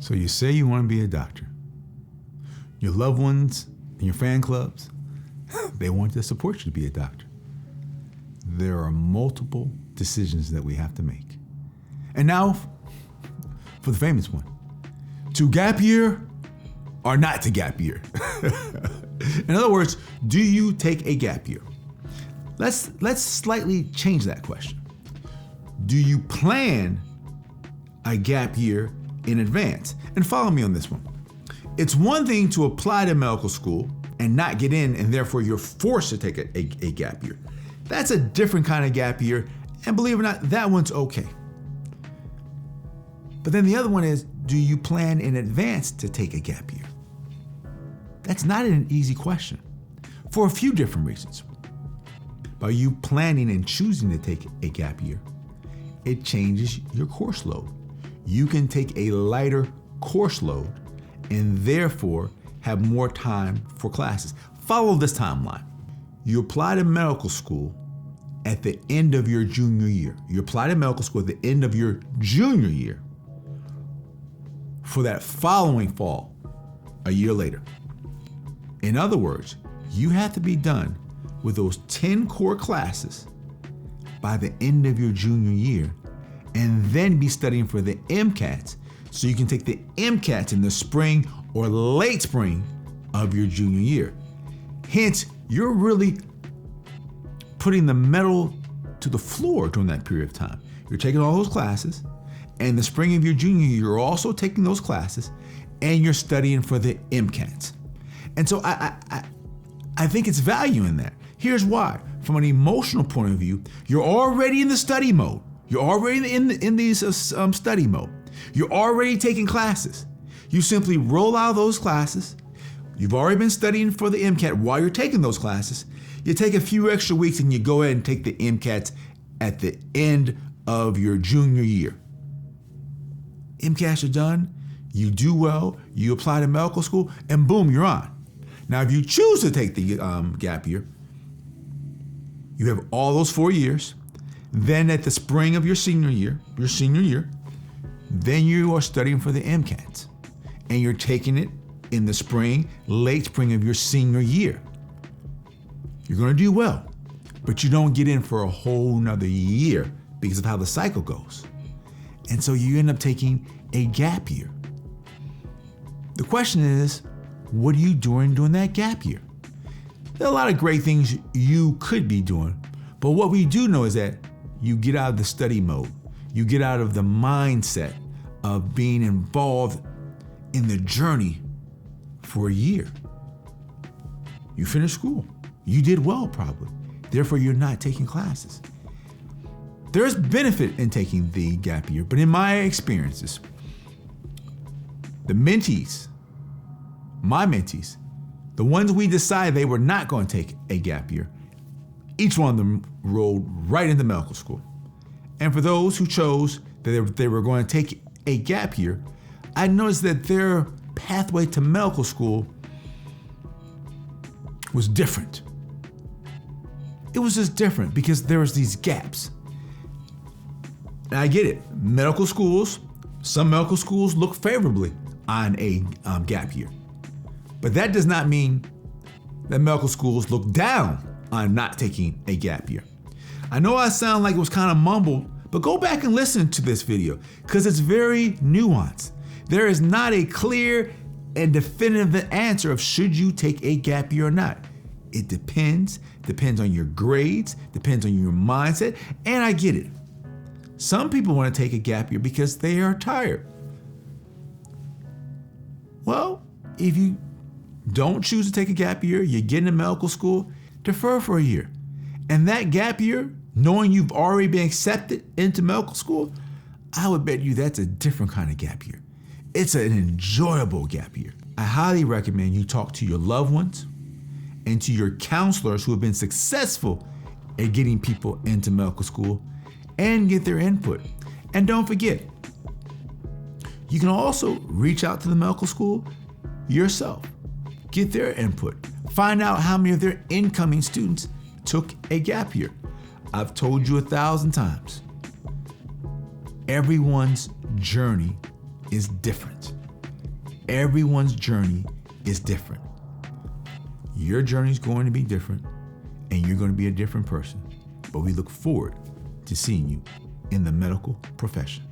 So you say you want to be a doctor. Your loved ones and your fan clubs, they want to support you to be a doctor. There are multiple decisions that we have to make. And now, for the famous one, to gap year or not to gap year? In other words, do you take a gap year? Let's slightly change that question. Do you plan a gap year in advance? And follow me on this one. It's one thing to apply to medical school and not get in, and therefore you're forced to take a gap year. That's a different kind of gap year, and believe it or not, that one's okay. But then the other one is, do you plan in advance to take a gap year? That's not an easy question for a few different reasons. By you planning and choosing to take a gap year, it changes your course load. You can take a lighter course load and therefore have more time for classes. Follow this timeline. You apply to medical school at the end of your junior year. You apply to medical school at the end of your junior year for that following fall, a year later. In other words, you have to be done with those 10 core classes by the end of your junior year, and then be studying for the MCATs so you can take the MCATs in the spring or late spring of your junior year. Hence, you're really putting the metal to the floor during that period of time. You're taking all those classes, and the spring of your junior year, you're also taking those classes, and you're studying for the MCATs. And so I think it's value in that. Here's why. From an emotional point of view, you're already in the study mode. You're already in these study mode. You're already taking classes. You simply roll out those classes. You've already been studying for the MCAT while you're taking those classes. You take a few extra weeks and you go ahead and take the MCATs at the end of your junior year. MCATs are done. You do well. You apply to medical school, and boom, you're on. Now, if you choose to take the gap year, you have all those 4 years. Then at the spring of your senior year, then you are studying for the MCATs, and you're taking it in the spring, late spring of your senior year. You're going to do well, but you don't get in for a whole nother year because of how the cycle goes. And so you end up taking a gap year. The question is, what are you doing during that gap year? There are a lot of great things you could be doing, but what we do know is that you get out of the study mode. You get out of the mindset of being involved in the journey for a year. You finish school. You did well, probably. Therefore, you're not taking classes. There's benefit in taking the gap year, but in my experiences, the mentees, my mentees, the ones we decided they were not going to take a gap year, each one of them rolled right into medical school. And for those who chose that they were going to take a gap year, I noticed that their pathway to medical school was different. It was just different because there was these gaps. And I get it. Medical schools, some medical schools look favorably on a gap year. But that does not mean that medical schools look down on not taking a gap year. I know I sound like it was kind of mumbled, but go back and listen to this video because it's very nuanced. There is not a clear and definitive answer of should you take a gap year or not. It depends on your grades, depends on your mindset, and I get it. Some people want to take a gap year because they are tired. Well, if you don't choose to take a gap year, you get into medical school, defer for a year. And that gap year, knowing you've already been accepted into medical school, I would bet you that's a different kind of gap year. It's an enjoyable gap year. I highly recommend you talk to your loved ones and to your counselors who have been successful at getting people into medical school and get their input. And don't forget, you can also reach out to the medical school yourself. Get their input. Find out how many of their incoming students took a gap year. I've told you 1,000 times. Everyone's journey is different. Everyone's journey is different. Your journey is going to be different, and you're going to be a different person. But we look forward to seeing you in the medical profession.